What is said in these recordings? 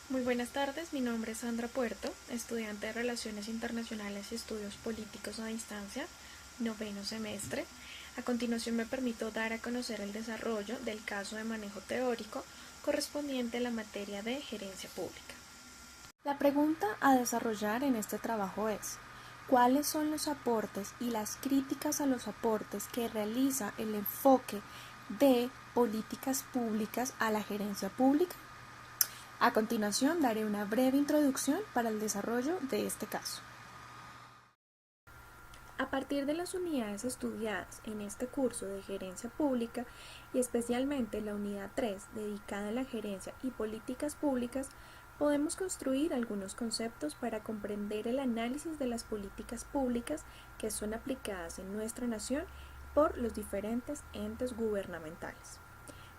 Muy buenas tardes, mi nombre es Sandra Puerto, estudiante de Relaciones Internacionales y Estudios Políticos a Distancia, noveno semestre. A continuación me permito dar a conocer el desarrollo del caso de manejo teórico correspondiente a la materia de gerencia pública. La pregunta a desarrollar en este trabajo es: ¿cuáles son los aportes y las críticas a los aportes que realiza el enfoque de políticas públicas a la gerencia pública? A continuación daré una breve introducción para el desarrollo de este caso. A partir de las unidades estudiadas en este curso de gerencia pública y especialmente la unidad 3 dedicada a la gerencia y políticas públicas, podemos construir algunos conceptos para comprender el análisis de las políticas públicas que son aplicadas en nuestra nación por los diferentes entes gubernamentales.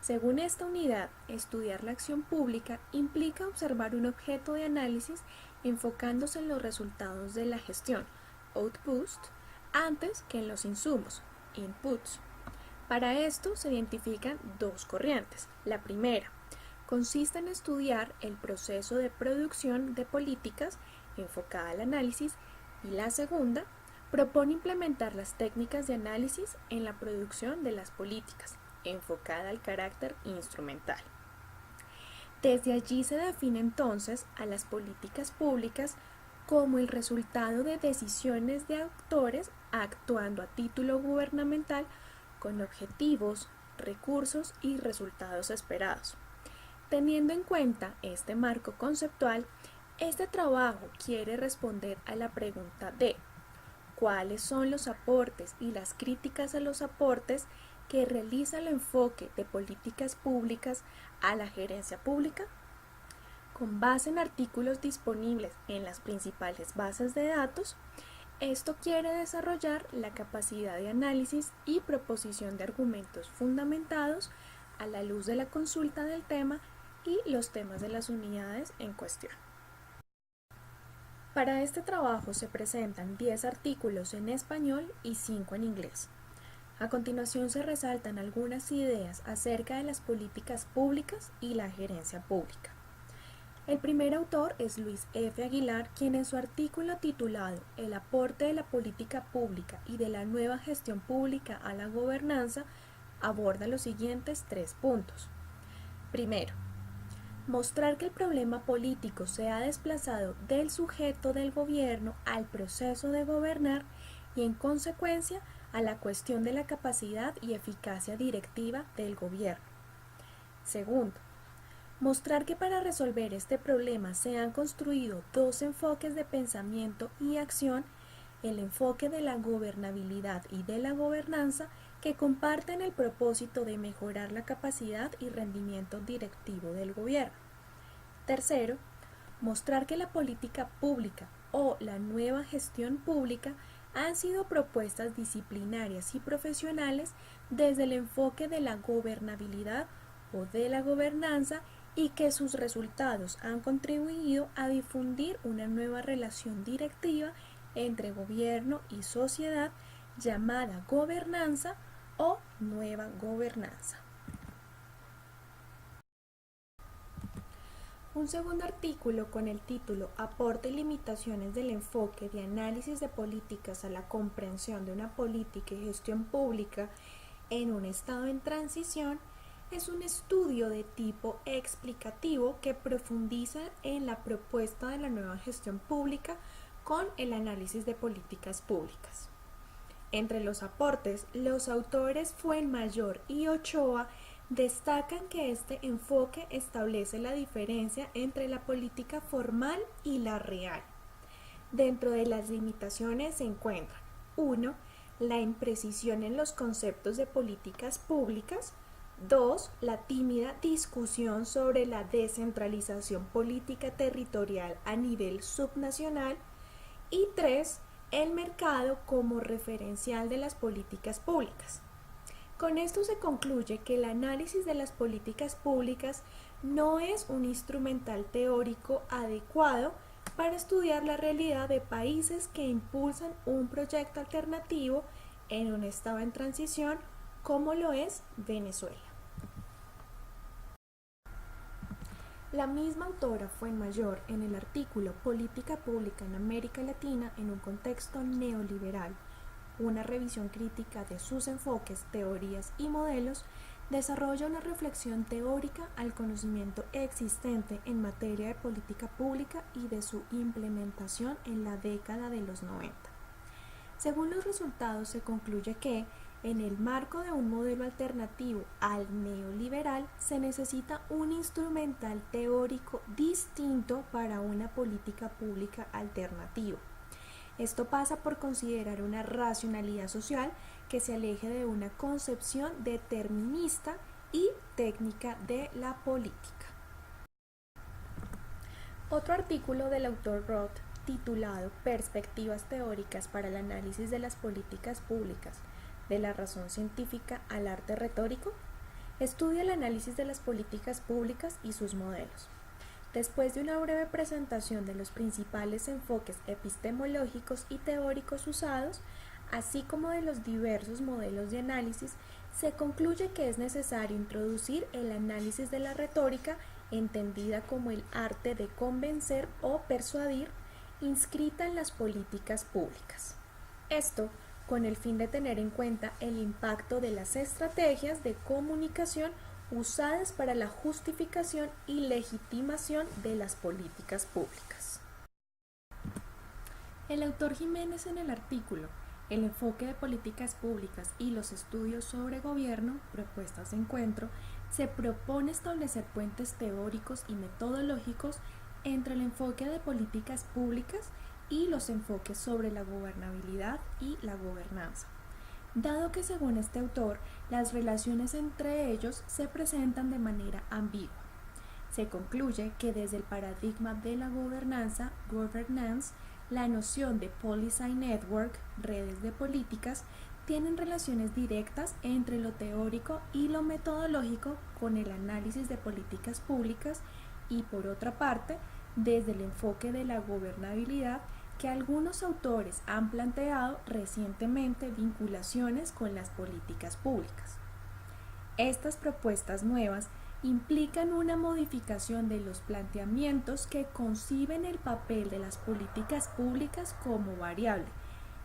Según esta unidad, estudiar la acción pública implica observar un objeto de análisis enfocándose en los resultados de la gestión, outputs, antes que en los insumos, inputs. Para esto se identifican dos corrientes. La primera consiste en estudiar el proceso de producción de políticas enfocada al análisis, y la segunda propone implementar las técnicas de análisis en la producción de las políticas enfocada al carácter instrumental. Desde allí se define entonces a las políticas públicas como el resultado de decisiones de actores actuando a título gubernamental con objetivos, recursos y resultados esperados. Teniendo en cuenta este marco conceptual, este trabajo quiere responder a la pregunta de ¿cuáles son los aportes y las críticas a los aportes que realiza el enfoque de políticas públicas a la gerencia pública? Con base en artículos disponibles en las principales bases de datos, esto quiere desarrollar la capacidad de análisis y proposición de argumentos fundamentados a la luz de la consulta del tema y los temas de las unidades en cuestión. Para este trabajo se presentan 10 artículos en español y 5 en inglés. A continuación se resaltan algunas ideas acerca de las políticas públicas y la gerencia pública. El primer autor es Luis F. Aguilar, quien en su artículo titulado El aporte de la política pública y de la nueva gestión pública a la gobernanza aborda los siguientes 3 puntos. Primero, mostrar que el problema político se ha desplazado del sujeto del gobierno al proceso de gobernar y en consecuencia a la cuestión de la capacidad y eficacia directiva del gobierno. Segundo, mostrar que para resolver este problema se han construido dos enfoques de pensamiento y acción, el enfoque de la gobernabilidad y de la gobernanza, que comparten el propósito de mejorar la capacidad y rendimiento directivo del gobierno. Tercero, mostrar que la política pública o la nueva gestión pública han sido propuestas disciplinarias y profesionales desde el enfoque de la gobernabilidad o de la gobernanza y que sus resultados han contribuido a difundir una nueva relación directiva entre gobierno y sociedad llamada gobernanza o nueva gobernanza. Un segundo artículo con el título Aporte y limitaciones del enfoque de análisis de políticas a la comprensión de una política y gestión pública en un estado en transición es un estudio de tipo explicativo que profundiza en la propuesta de la nueva gestión pública con el análisis de políticas públicas. Entre los aportes, los autores Fuenmayor y Ochoa destacan que este enfoque establece la diferencia entre la política formal y la real. Dentro de las limitaciones se encuentran: 1. La imprecisión en los conceptos de políticas públicas. 2. La tímida discusión sobre la descentralización política territorial a nivel subnacional. Y 3. El mercado como referencial de las políticas públicas. Con esto se concluye que el análisis de las políticas públicas no es un instrumental teórico adecuado para estudiar la realidad de países que impulsan un proyecto alternativo en un estado en transición como lo es Venezuela. La misma autora Fuenmayor, en el artículo Política Pública en América Latina en un contexto neoliberal, una revisión crítica de sus enfoques, teorías y modelos, desarrolla una reflexión teórica al conocimiento existente en materia de política pública y de su implementación en la década de los 90. Según los resultados, se concluye que, en el marco de un modelo alternativo al neoliberal, se necesita un instrumental teórico distinto para una política pública alternativa. Esto pasa por considerar una racionalidad social que se aleje de una concepción determinista y técnica de la política. Otro artículo del autor Roth, titulado Perspectivas teóricas para el análisis de las políticas públicas, de la razón científica al arte retórico, estudia el análisis de las políticas públicas y sus modelos. Después de una breve presentación de los principales enfoques epistemológicos y teóricos usados, así como de los diversos modelos de análisis, se concluye que es necesario introducir el análisis de la retórica, entendida como el arte de convencer o persuadir, inscrita en las políticas públicas. Esto con el fin de tener en cuenta el impacto de las estrategias de comunicación usadas para la justificación y legitimación de las políticas públicas. El autor Jiménez, en el artículo El enfoque de políticas públicas y los estudios sobre gobierno, propuestas de encuentro, se propone establecer puentes teóricos y metodológicos entre el enfoque de políticas públicas y los enfoques sobre la gobernabilidad y la gobernanza, dado que, según este autor, las relaciones entre ellos se presentan de manera ambigua. Se concluye que desde el paradigma de la gobernanza, governance, la noción de policy network, redes de políticas, tienen relaciones directas entre lo teórico y lo metodológico con el análisis de políticas públicas y, por otra parte, desde el enfoque de la gobernabilidad, que algunos autores han planteado recientemente vinculaciones con las políticas públicas. Estas propuestas nuevas implican una modificación de los planteamientos que conciben el papel de las políticas públicas como variable,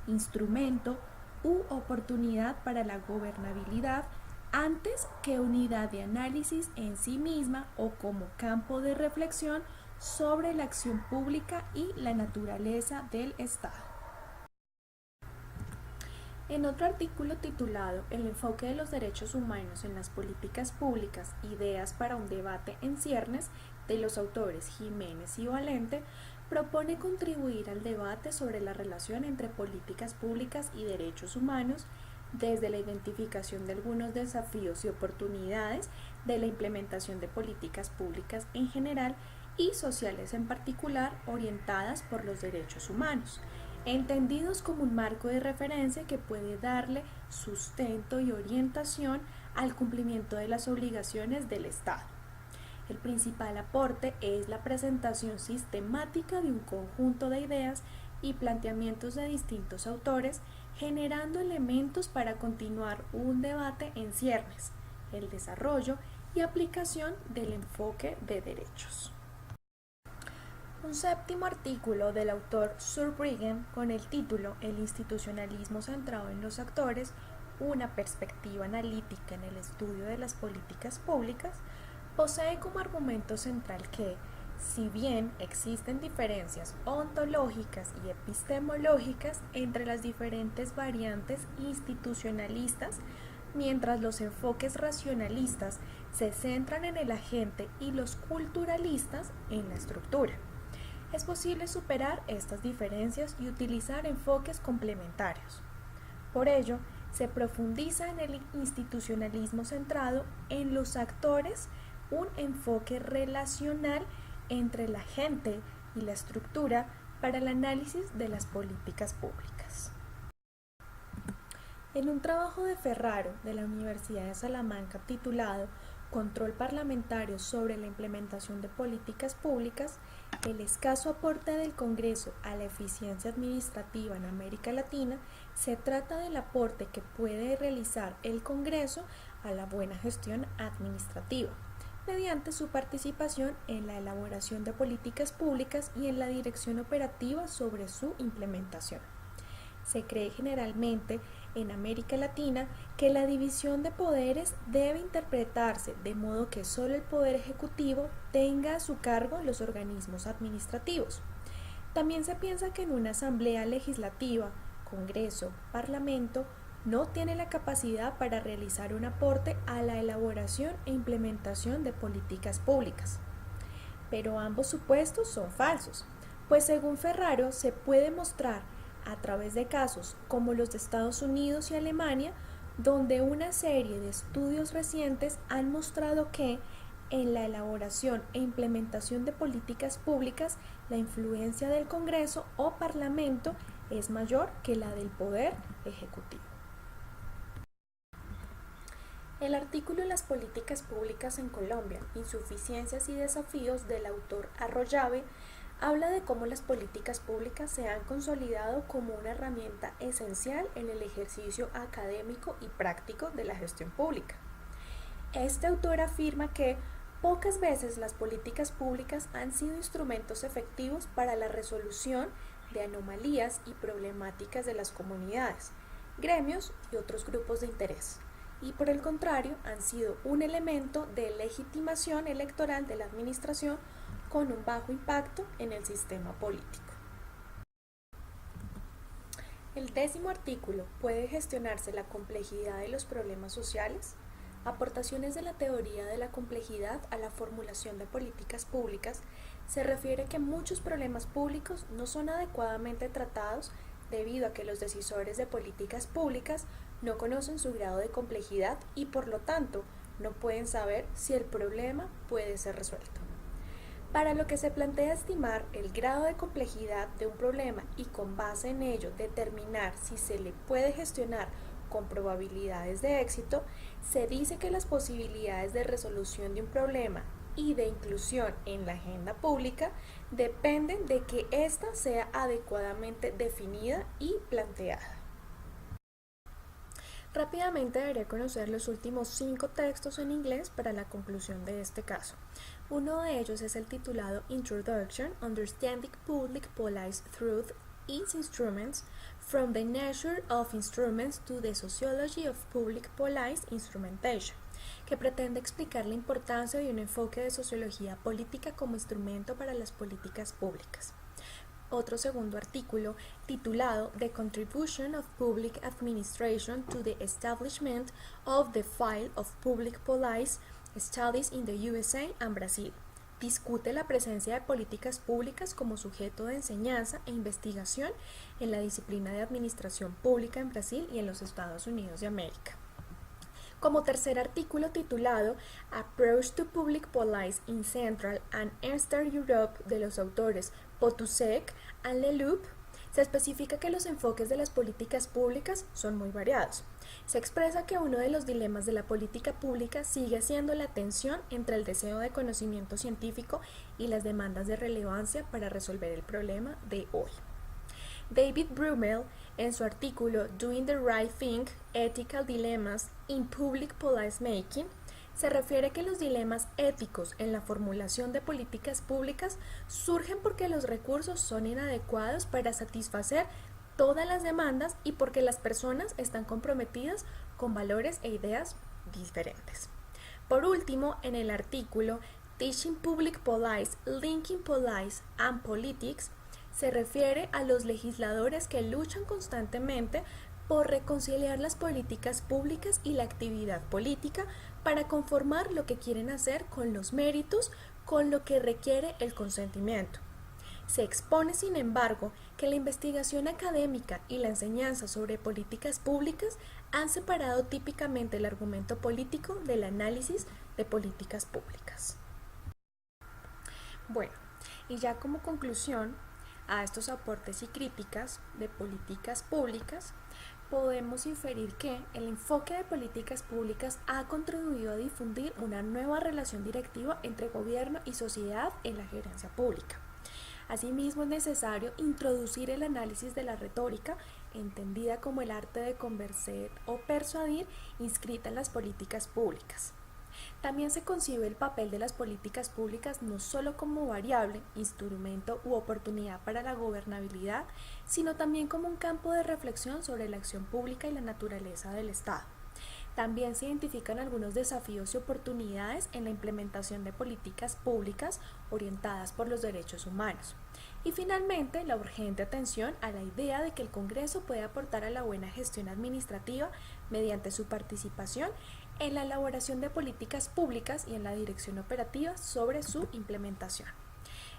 instrumento u oportunidad para la gobernabilidad antes que unidad de análisis en sí misma o como campo de reflexión sobre la acción pública y la naturaleza del Estado. En otro artículo titulado El enfoque de los derechos humanos en las políticas públicas, ideas para un debate en ciernes, de los autores Jiménez y Valente, propone contribuir al debate sobre la relación entre políticas públicas y derechos humanos desde la identificación de algunos desafíos y oportunidades de la implementación de políticas públicas en general y sociales en particular orientadas por los derechos humanos, entendidos como un marco de referencia que puede darle sustento y orientación al cumplimiento de las obligaciones del Estado. El principal aporte es la presentación sistemática de un conjunto de ideas y planteamientos de distintos autores, generando elementos para continuar un debate en ciernes, el desarrollo y aplicación del enfoque de derechos. Un séptimo artículo del autor Zurbriggen, con el título El institucionalismo centrado en los actores, una perspectiva analítica en el estudio de las políticas públicas, posee como argumento central que, si bien existen diferencias ontológicas y epistemológicas entre las diferentes variantes institucionalistas, mientras los enfoques racionalistas se centran en el agente y los culturalistas en la estructura, es posible superar estas diferencias y utilizar enfoques complementarios. Por ello, se profundiza en el institucionalismo centrado en los actores, un enfoque relacional entre la gente y la estructura para el análisis de las políticas públicas. En un trabajo de Ferraro de la Universidad de Salamanca titulado Control parlamentario sobre la implementación de políticas públicas, el escaso aporte del Congreso a la eficiencia administrativa en América Latina, se trata del aporte que puede realizar el Congreso a la buena gestión administrativa, mediante su participación en la elaboración de políticas públicas y en la dirección operativa sobre su implementación. Se cree generalmente en América Latina que la división de poderes debe interpretarse de modo que solo el poder ejecutivo tenga a su cargo los organismos administrativos. También se piensa que en una asamblea legislativa, Congreso, Parlamento, no tiene la capacidad para realizar un aporte a la elaboración e implementación de políticas públicas. Pero ambos supuestos son falsos, pues según Ferraro se puede mostrar a través de casos como los de Estados Unidos y Alemania, donde una serie de estudios recientes han mostrado que en la elaboración e implementación de políticas públicas, la influencia del Congreso o Parlamento es mayor que la del Poder Ejecutivo. El artículo Las políticas públicas en Colombia, insuficiencias y desafíos del autor Arroyave habla de cómo las políticas públicas se han consolidado como una herramienta esencial en el ejercicio académico y práctico de la gestión pública. Este autor afirma que pocas veces las políticas públicas han sido instrumentos efectivos para la resolución de anomalías y problemáticas de las comunidades, gremios y otros grupos de interés, y por el contrario han sido un elemento de legitimación electoral de la administración con un bajo impacto en el sistema político. El 10º artículo, ¿puede gestionarse la complejidad de los problemas sociales? Aportaciones de la teoría de la complejidad a la formulación de políticas públicas, se refiere que muchos problemas públicos no son adecuadamente tratados debido a que los decisores de políticas públicas no conocen su grado de complejidad y por lo tanto no pueden saber si el problema puede ser resuelto. Para lo que se plantea estimar el grado de complejidad de un problema y con base en ello determinar si se le puede gestionar con probabilidades de éxito, se dice que las posibilidades de resolución de un problema y de inclusión en la agenda pública dependen de que ésta sea adecuadamente definida y planteada. Rápidamente daré a conocer los últimos 5 textos en inglés para la conclusión de este caso. Uno de ellos es el titulado Introduction, Understanding Public Policy Through its Instruments, From the Nature of Instruments to the Sociology of Public Policy Instrumentation, que pretende explicar la importancia de un enfoque de sociología política como instrumento para las políticas públicas. Otro segundo artículo titulado The Contribution of Public Administration to the Establishment of the Field of Public Policy Studies in the USA and Brazil. Discute la presencia de políticas públicas como sujeto de enseñanza e investigación en la disciplina de administración pública en Brasil y en los Estados Unidos de América. Como tercer artículo titulado Approach to Public Policy in Central and Eastern Europe de los autores Potusek and Leloup, se especifica que los enfoques de las políticas públicas son muy variados. Se expresa que uno de los dilemas de la política pública sigue siendo la tensión entre el deseo de conocimiento científico y las demandas de relevancia para resolver el problema de hoy. David Brummel, en su artículo Doing the Right Thing, Ethical Dilemmas in Public Policy Making, se refiere que los dilemas éticos en la formulación de políticas públicas surgen porque los recursos son inadecuados para satisfacer todas las demandas y porque las personas están comprometidas con valores e ideas diferentes. Por último, en el artículo Teaching Public Policy, Linking Policy and Politics, se refiere a los legisladores que luchan constantemente por reconciliar las políticas públicas y la actividad política para conformar lo que quieren hacer con los méritos con lo que requiere el consentimiento. Se expone, sin embargo, que la investigación académica y la enseñanza sobre políticas públicas han separado típicamente el argumento político del análisis de políticas públicas. Bueno, y ya como conclusión a estos aportes y críticas de políticas públicas, podemos inferir que el enfoque de políticas públicas ha contribuido a difundir una nueva relación directiva entre gobierno y sociedad en la gerencia pública. Asimismo, es necesario introducir el análisis de la retórica, entendida como el arte de convencer o persuadir, inscrita en las políticas públicas. También se concibe el papel de las políticas públicas no solo como variable, instrumento u oportunidad para la gobernabilidad, sino también como un campo de reflexión sobre la acción pública y la naturaleza del Estado. También se identifican algunos desafíos y oportunidades en la implementación de políticas públicas orientadas por los derechos humanos. Y finalmente, la urgente atención a la idea de que el Congreso puede aportar a la buena gestión administrativa mediante su participación en la elaboración de políticas públicas y en la dirección operativa sobre su implementación.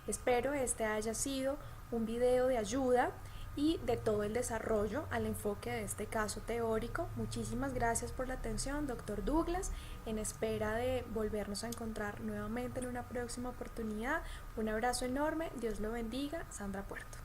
Espero este haya sido un video de ayuda y de todo el desarrollo al enfoque de este caso teórico. Muchísimas gracias por la atención, doctor Douglas, en espera de volvernos a encontrar nuevamente en una próxima oportunidad. Un abrazo enorme, Dios lo bendiga, Sandra Puerto.